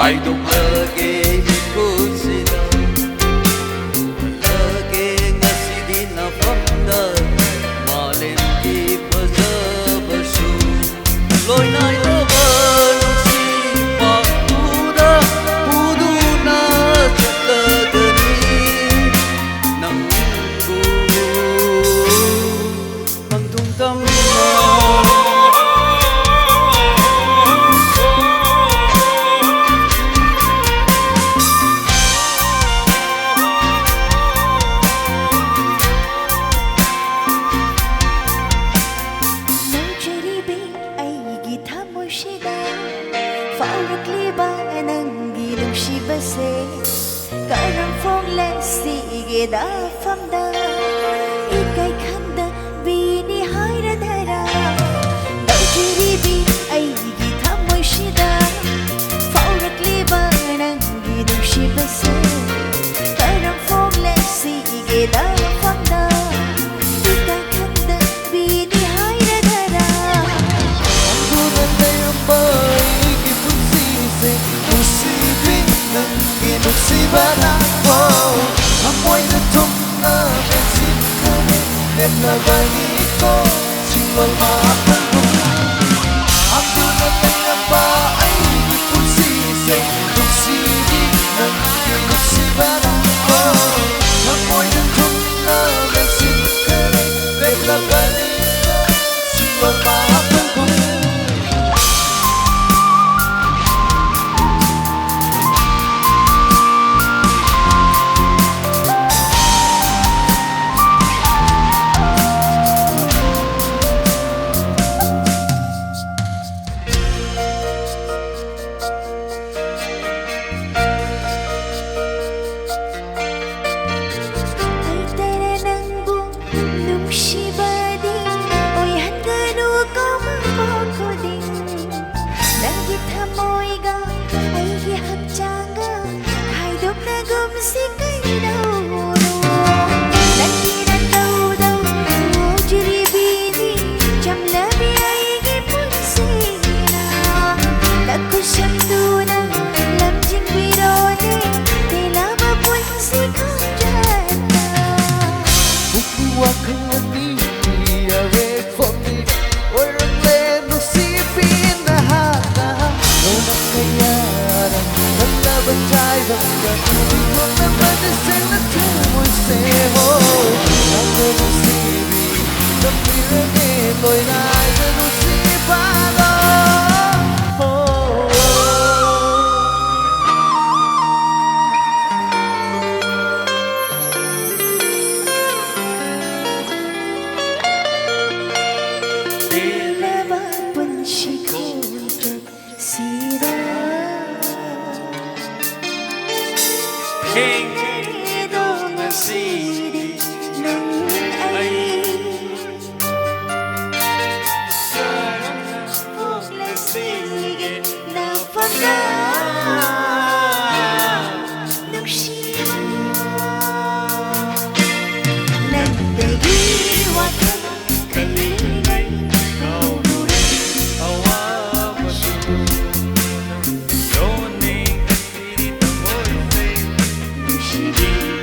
Haydoklarage ipusida Lage ngasidi na famda Malemki pazabasu Loy na yoba nuksi paktuda Puduna chatlagani Nanggu Pangtungtam Faurukliba nanggi nungsibase Karang fongle sige da famda Ikay khanda bini hayra dara Naujiribi ay githamoy shida Faurukliba nanggi nungsibase Karang fongle sige da famda Ikay khanda bini hayra dara Anggunan na yung bay Musibin ng inuksibana Amoy na tumna Bensin ka rin Net na balik ko Singwal maapagod Ang dunat ng namba Ay ipunsisi Musibin ng inuksibana Amoy na tumna Bensin ka rin Net na balik ko Singwal maapagod Tôi lại với một gì ba lo Lebat pun shikol sida King dong masidi nang ay sige na pagka nagsiwa nagdagiwa ka kalinay kaunurin awa masu Yoning at pilit ang boyfriend nagsiwa